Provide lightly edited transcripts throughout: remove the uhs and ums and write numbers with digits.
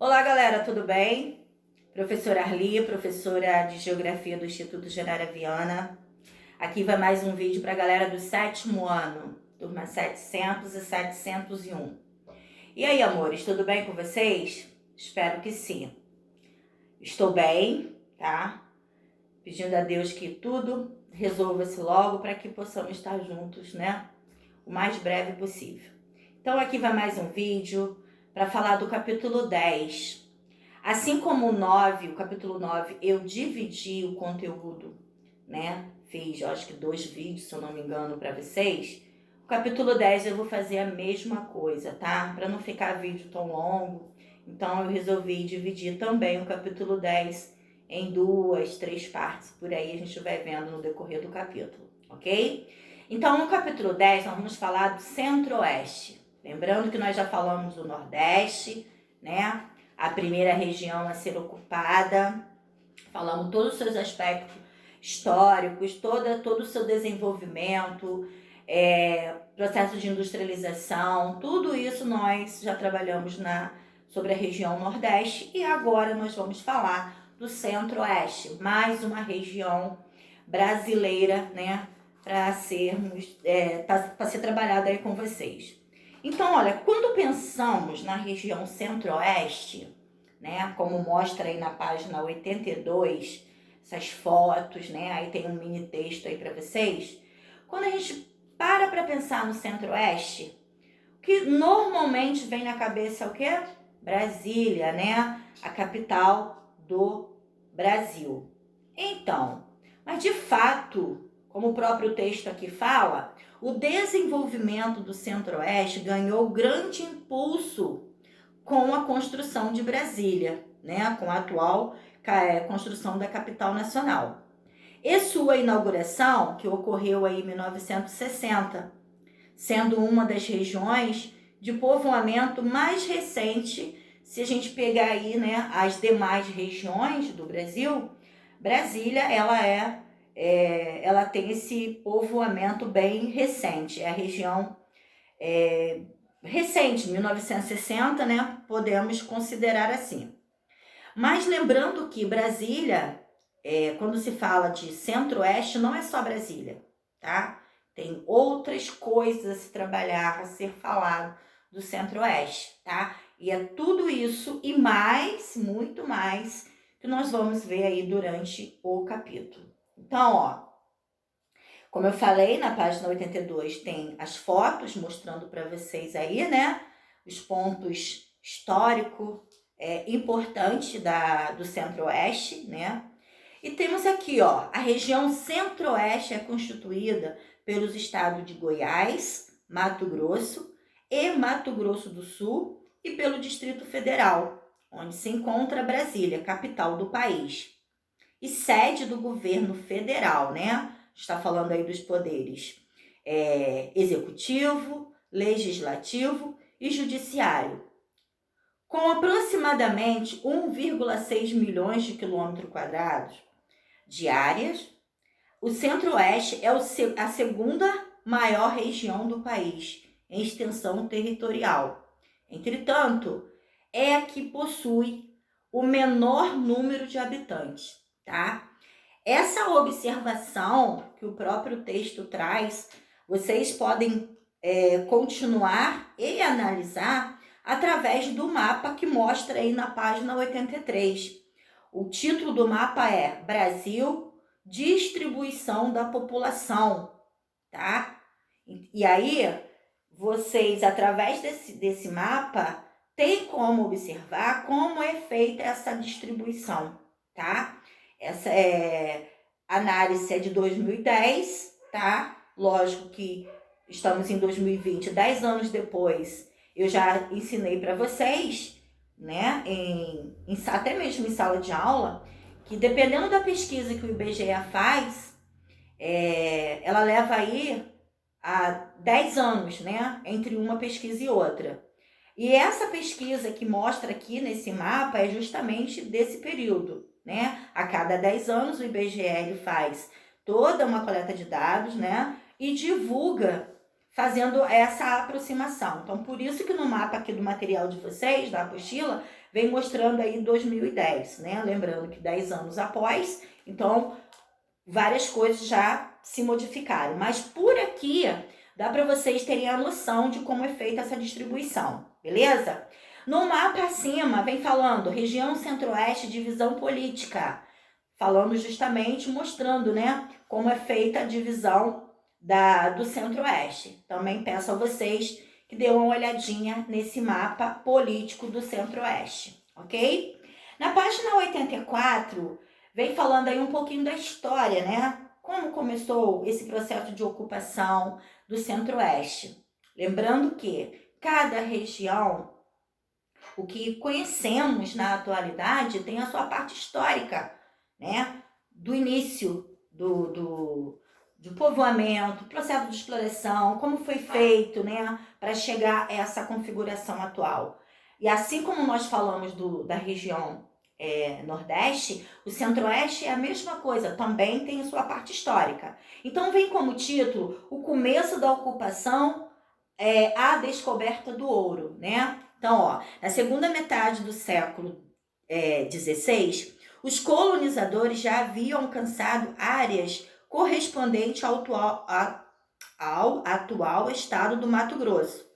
Olá, galera, tudo bem? Professora Arli, professora de Geografia do Instituto Genara Viana. Aqui vai mais um vídeo para a galera do sétimo ano, turma 700 e 701. E aí, amores, tudo bem com vocês? Espero que sim. Estou bem, tá? Pedindo a Deus que tudo resolva-se logo para que possamos estar juntos, né? O mais breve possível. Então, aqui vai mais um vídeo para falar do capítulo 10. Assim como o capítulo 9, eu dividi o conteúdo, né? Fiz, eu acho que 2 vídeos, se eu não me engano, para vocês. O capítulo 10 eu vou fazer a mesma coisa, tá? Para não ficar vídeo tão longo. Então, eu resolvi dividir também o capítulo 10 em 2, 3 partes. Por aí a gente vai vendo no decorrer do capítulo, ok? Então, no capítulo 10, nós vamos falar do Centro-Oeste. Lembrando que nós já falamos do Nordeste, né? A primeira região a ser ocupada. Falamos todos os seus aspectos históricos, todo o seu desenvolvimento, processo de industrialização, tudo isso nós já trabalhamos sobre a região Nordeste e agora nós vamos falar do Centro-Oeste, mais uma região brasileira, né, para ser trabalhada aí com vocês. Então, olha, quando pensamos na região Centro-Oeste, né, como mostra aí na página 82, essas fotos, né, aí tem um mini texto aí para vocês. Quando a gente para pensar no Centro-Oeste, o que normalmente vem na cabeça é o quê? Brasília, né, a capital do Brasil. Então, mas de fato, como o próprio texto aqui fala, o desenvolvimento do Centro-Oeste ganhou grande impulso com a construção de Brasília, né, com a atual construção da capital nacional. E sua inauguração, que ocorreu aí em 1960, sendo uma das regiões de povoamento mais recente, se a gente pegar aí, né, as demais regiões do Brasil, Brasília, ela tem esse povoamento bem recente, é a região recente, 1960, né? Podemos considerar assim. Mas lembrando que Brasília, quando se fala de Centro-Oeste, não é só Brasília, tá? Tem outras coisas a se trabalhar, a ser falado do Centro-Oeste, tá? E é tudo isso e mais, muito mais, que nós vamos ver aí durante o capítulo. Então, ó, como eu falei, na página 82 tem as fotos mostrando para vocês aí, né? Os pontos históricos importantes do Centro-Oeste, né? E temos aqui, ó, a região Centro-Oeste é constituída pelos estados de Goiás, Mato Grosso e Mato Grosso do Sul e pelo Distrito Federal, onde se encontra Brasília, capital do país, e sede do governo federal, né? Está falando aí dos poderes executivo, legislativo e judiciário. Com aproximadamente 1,6 milhões de quilômetros quadrados de áreas, o Centro-Oeste é a segunda maior região do país em extensão territorial. Entretanto, é a que possui o menor número de habitantes, tá? Essa observação que o próprio texto traz, vocês podem continuar e analisar através do mapa que mostra aí na página 83. O título do mapa é Brasil, distribuição da população, tá? E aí, vocês, através desse mapa, tem como observar como é feita essa distribuição, tá? Essa análise é de 2010, tá? Lógico que estamos em 2020, 10 anos depois, eu já ensinei para vocês, né, até mesmo em sala de aula, que dependendo da pesquisa que o IBGE faz, ela leva aí a 10 anos, né, entre uma pesquisa e outra. E essa pesquisa que mostra aqui nesse mapa é justamente desse período, né? A cada 10 anos o IBGE faz toda uma coleta de dados, né? E divulga fazendo essa aproximação. Então, por isso que no mapa aqui do material de vocês, da apostila, vem mostrando aí 2010, né? Lembrando que 10 anos após, então várias coisas já se modificaram. Mas por aqui dá para vocês terem a noção de como é feita essa distribuição, beleza? No mapa acima vem falando região centro-oeste, divisão política, falando justamente, mostrando, né, como é feita a divisão do centro-oeste. Também peço a vocês que dêem uma olhadinha nesse mapa político do centro-oeste, ok? Na página 84, vem falando aí um pouquinho da história, né? Como começou esse processo de ocupação do centro-oeste. Lembrando que cada região, o que conhecemos na atualidade, tem a sua parte histórica, né? Do início do povoamento, processo de exploração, como foi feito, né, para chegar a essa configuração atual. E assim como nós falamos da região Nordeste, o Centro-Oeste é a mesma coisa, também tem a sua parte histórica. Então vem como título o começo da ocupação, a descoberta do ouro, né? Então, ó, na segunda metade do século XVI, os colonizadores já haviam alcançado áreas correspondentes ao atual estado do Mato Grosso.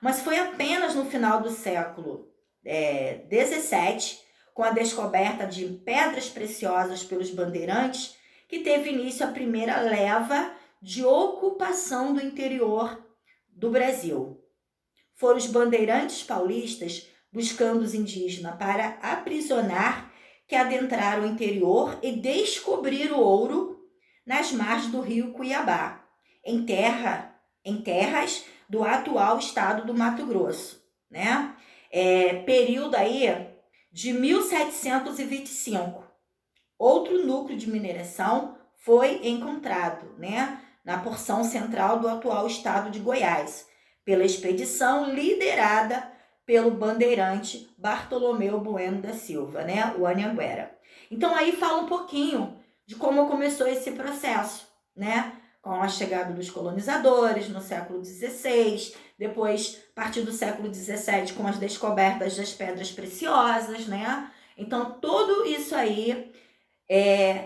Mas foi apenas no final do século XVII, com a descoberta de pedras preciosas pelos bandeirantes, que teve início a primeira leva de ocupação do interior do Brasil. Foram os bandeirantes paulistas, buscando os indígenas para aprisionar, que adentraram o interior e descobriram o ouro nas margens do rio Cuiabá, em terras do atual estado do Mato Grosso, né? Período aí de 1725. Outro núcleo de mineração foi encontrado, né, na porção central do atual estado de Goiás, pela expedição liderada pelo bandeirante Bartolomeu Bueno da Silva, né, o Anhanguera. Então aí fala um pouquinho de como começou esse processo, né, com a chegada dos colonizadores no século XVI, depois, a partir do século XVII, com as descobertas das pedras preciosas, né? Então, tudo isso aí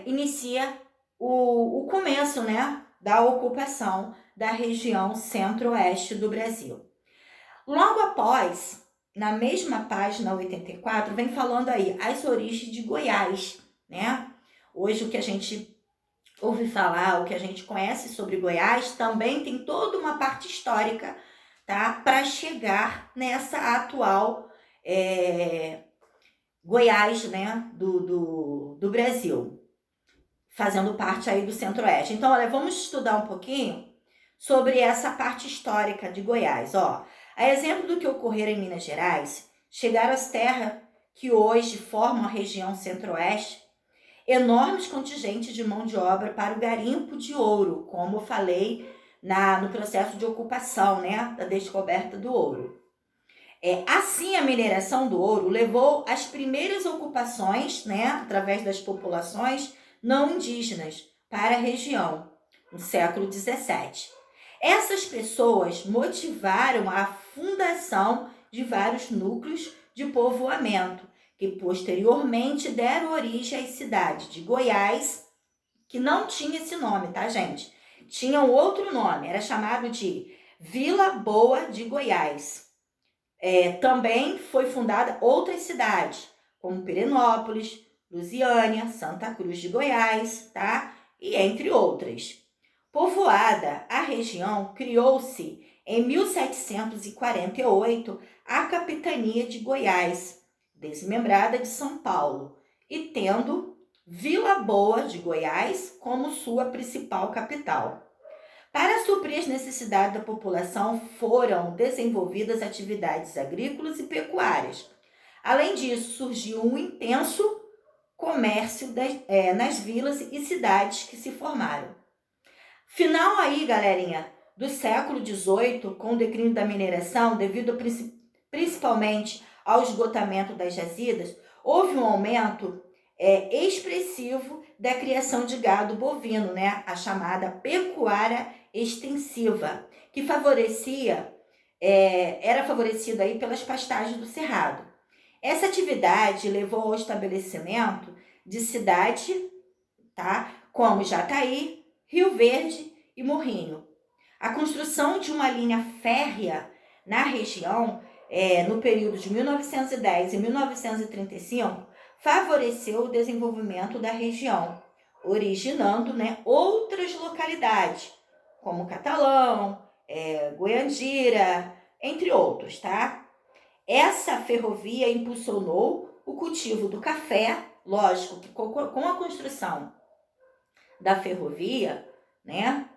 inicia o começo, né, da ocupação da região centro-oeste do Brasil. Logo após, na mesma página 84, vem falando aí as origens de Goiás, né? Hoje o que a gente ouve falar, o que a gente conhece sobre Goiás, também tem toda uma parte histórica, tá? Para chegar nessa atual Goiás, né? Do Brasil, fazendo parte aí do Centro-Oeste. Então, olha, vamos estudar um pouquinho sobre essa parte histórica de Goiás, ó. A exemplo do que ocorreu em Minas Gerais, chegaram as terras que hoje formam a região Centro-Oeste enormes contingentes de mão de obra para o garimpo de ouro, como eu falei no processo de ocupação, né, da descoberta do ouro. Assim, a mineração do ouro levou às primeiras ocupações, né, através das populações não indígenas para a região, no século XVII. Essas pessoas motivaram a fundação de vários núcleos de povoamento, que posteriormente deram origem às cidades de Goiás, que não tinha esse nome, tá, gente? Tinha um outro nome, era chamado de Vila Boa de Goiás. Também foi fundada outras cidades, como Pirenópolis, Lusiânia, Santa Cruz de Goiás, tá? E entre outras. Povoada, a região criou-se em 1748 a capitania de Goiás, desmembrada de São Paulo, e tendo Vila Boa de Goiás como sua principal capital. Para suprir as necessidades da população, foram desenvolvidas atividades agrícolas e pecuárias. Além disso, surgiu um intenso comércio nas vilas e cidades que se formaram. Final aí, galerinha, do século XVIII, com o declínio da mineração, devido principalmente ao esgotamento das jazidas, houve um aumento expressivo da criação de gado bovino, né? A chamada pecuária extensiva, que era favorecida aí pelas pastagens do cerrado. Essa atividade levou ao estabelecimento de cidade, tá? Como Jataí, Rio Verde e Morrinho. A construção de uma linha férrea na região, no período de 1910 e 1935, favoreceu o desenvolvimento da região, originando, né, outras localidades, como Catalão, Goiandira, entre outros, tá? Essa ferrovia impulsionou o cultivo do café, lógico que com a construção da ferrovia, né,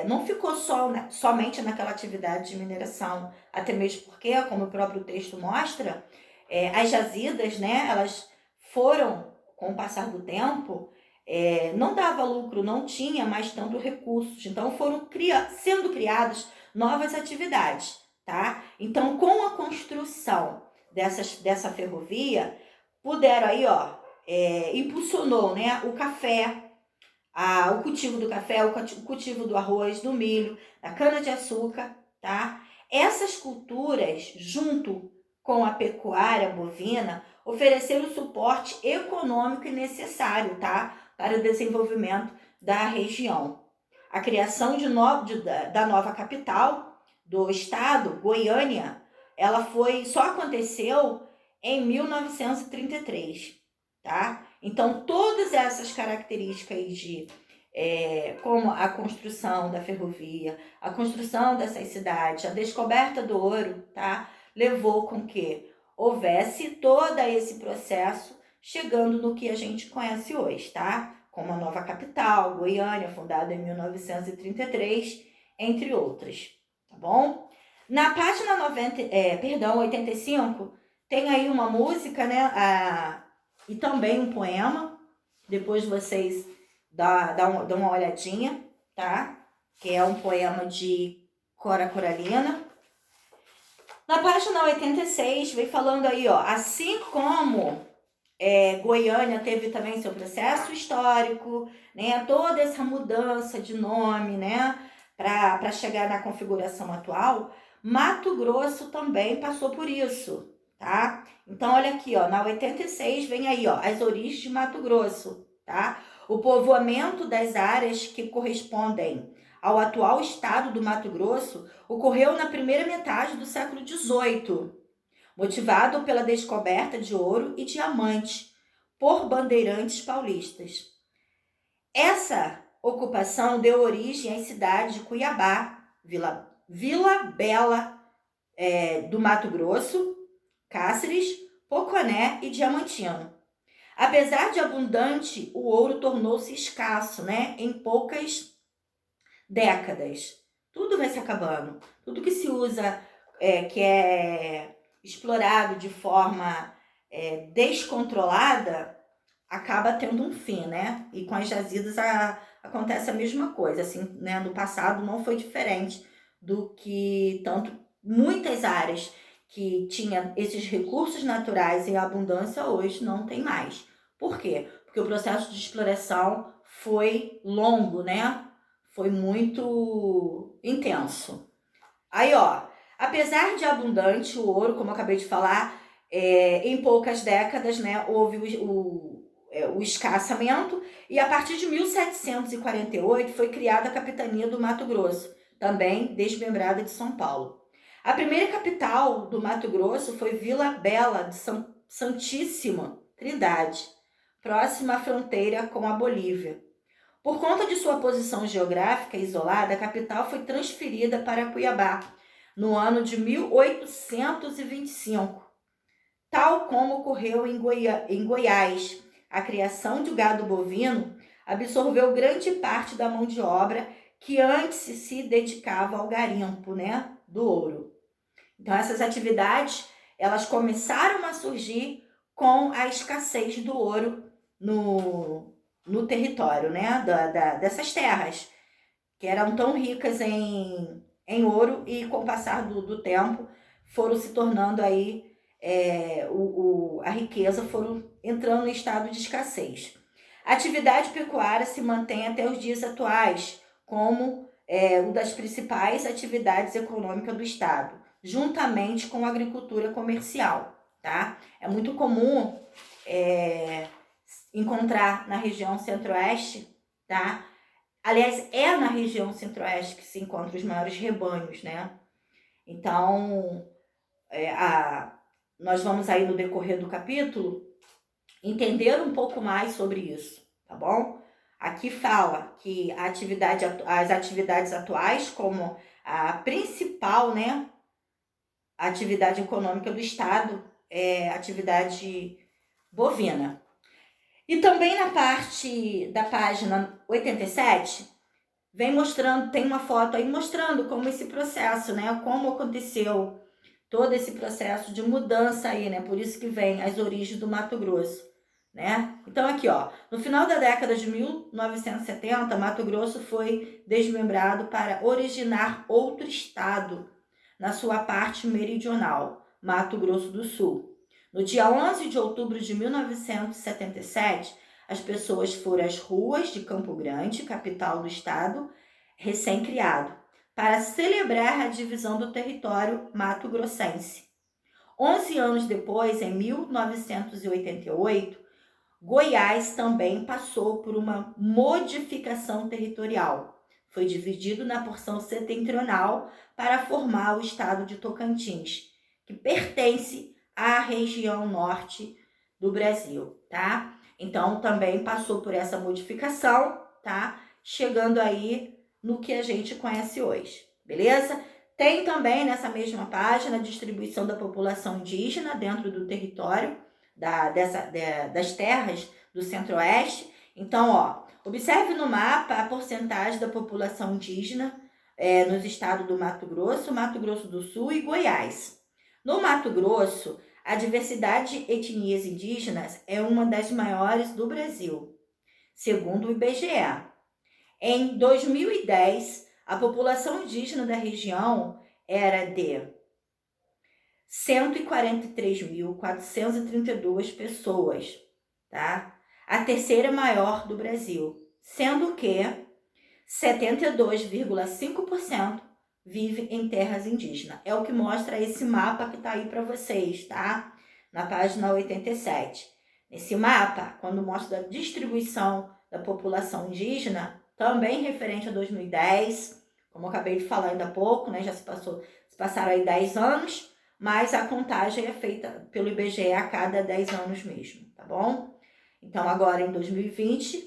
não ficou somente naquela atividade de mineração, até mesmo porque, como o próprio texto mostra, as jazidas, né, elas foram, com o passar do tempo, não dava lucro, não tinha mais tanto recursos, então foram sendo criadas novas atividades, tá? Então, com a construção dessa ferrovia, puderam aí, impulsionou, né, o café, o cultivo do café, o cultivo do arroz, do milho, da cana-de-açúcar, tá? Essas culturas, junto com a pecuária bovina, ofereceram o suporte econômico necessário, tá? Para o desenvolvimento da região. A criação da nova capital do estado, Goiânia, só aconteceu em 1933, tá? Então, todas essas características como a construção da ferrovia, a construção dessas cidades, a descoberta do ouro, tá? Levou com que houvesse todo esse processo, chegando no que a gente conhece hoje, tá? Como a nova capital, Goiânia, fundada em 1933, entre outras, tá bom? Na página 85, tem aí uma música, né? E também um poema. Depois vocês dão uma olhadinha, tá? Que é um poema de Cora Coralina. Na página 86, vem falando aí, assim como Goiânia teve também seu processo histórico, né? Toda essa mudança de nome, né? Para chegar na configuração atual, Mato Grosso também passou por isso, tá? Então, olha aqui, na 86 vem aí, as origens de Mato Grosso, tá? O povoamento das áreas que correspondem ao atual estado do Mato Grosso ocorreu na primeira metade do século XVIII, motivado pela descoberta de ouro e diamante por bandeirantes paulistas. Essa ocupação deu origem às cidades de Cuiabá, Vila Bela do Mato Grosso, Cáceres, Poconé e Diamantino. Apesar de abundante, o ouro tornou-se escasso, né, em poucas décadas. Tudo vai se acabando. Tudo que se usa, que é explorado de forma descontrolada, acaba tendo um fim, né? E com as jazidas acontece a mesma coisa, assim, né? No passado não foi diferente do que muitas áreas que tinham esses recursos naturais em abundância hoje não tem mais. Por quê? Porque o processo de exploração foi longo, né? Foi muito intenso. Aí, apesar de abundante o ouro, como eu acabei de falar, em poucas décadas, né, houve o escassamento, e a partir de 1748 foi criada a capitania do Mato Grosso, também desmembrada de São Paulo. A primeira capital do Mato Grosso foi Vila Bela de Santíssima Trindade, próxima à fronteira com a Bolívia. Por conta de sua posição geográfica isolada, a capital foi transferida para Cuiabá no ano de 1825, tal como ocorreu em Goiás. A criação de gado bovino absorveu grande parte da mão de obra que antes se dedicava ao garimpo, né, do ouro. Então, essas atividades, elas começaram a surgir com a escassez do ouro no território, né, dessas terras, que eram tão ricas em ouro, e com o passar do tempo foram se tornando aí, a riqueza foram entrando em estado de escassez. A atividade pecuária se mantém até os dias atuais como uma das principais atividades econômicas do estado, juntamente com a agricultura comercial, tá? É muito comum encontrar na região centro-oeste, tá? Aliás, é na região centro-oeste que se encontram os maiores rebanhos, né? Então, nós vamos aí no decorrer do capítulo entender um pouco mais sobre isso, tá bom? Aqui fala que as atividades atuais, como a principal, né, atividade econômica do estado, é a atividade bovina. E também na parte da página 87, vem mostrando, tem uma foto aí mostrando como esse processo, né, como aconteceu todo esse processo de mudança aí, né, por isso que vem as origens do Mato Grosso, né. Então aqui, ó, no final da década de 1970, Mato Grosso foi desmembrado para originar outro estado na sua parte meridional, Mato Grosso do Sul. No dia 11 de outubro de 1977, as pessoas foram às ruas de Campo Grande, capital do estado, recém-criado, para celebrar a divisão do território mato-grossense. 11 anos depois, em 1988, Goiás também passou por uma modificação territorial. Foi dividido na porção setentrional para formar o estado de Tocantins, que pertence à região norte do Brasil, tá? Então, também passou por essa modificação, tá? Chegando aí no que a gente conhece hoje, beleza? Tem também nessa mesma página a distribuição da população indígena dentro do território das terras do centro-oeste. Então, ó, observe no mapa a porcentagem da população indígena nos estados do Mato Grosso do Sul e Goiás. No Mato Grosso, a diversidade de etnias indígenas é uma das maiores do Brasil, segundo o IBGE. Em 2010, a população indígena da região era de 143.432 pessoas, tá? A terceira maior do Brasil, sendo que 72,5% vive em terras indígenas. É o que mostra esse mapa que tá aí para vocês, tá? Na página 87. Nesse mapa, quando mostra a distribuição da população indígena, também referente a 2010, como eu acabei de falar ainda há pouco, né? Já se passaram aí 10 anos, mas a contagem é feita pelo IBGE a cada 10 anos mesmo, tá bom? Então, agora em 2020,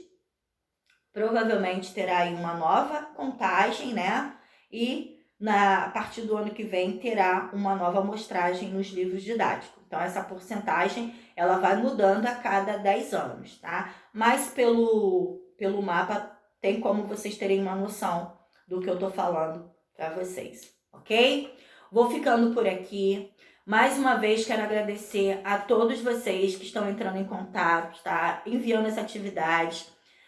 provavelmente terá aí uma nova contagem, né? E a partir do ano que vem terá uma nova amostragem nos livros didáticos. Então, essa porcentagem, ela vai mudando a cada 10 anos, tá? Mas pelo mapa, tem como vocês terem uma noção do que eu tô falando para vocês, ok? Vou ficando por aqui. Mais uma vez, quero agradecer a todos vocês que estão entrando em contato, tá? Enviando essa atividade,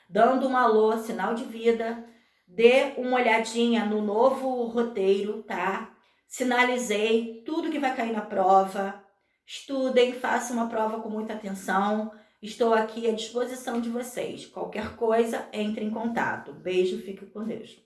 dando um alô, sinal de vida. Dê uma olhadinha no novo roteiro, tá? Sinalizei tudo que vai cair na prova. Estudem, façam uma prova com muita atenção. Estou aqui à disposição de vocês. Qualquer coisa, entre em contato. Beijo, fique com Deus.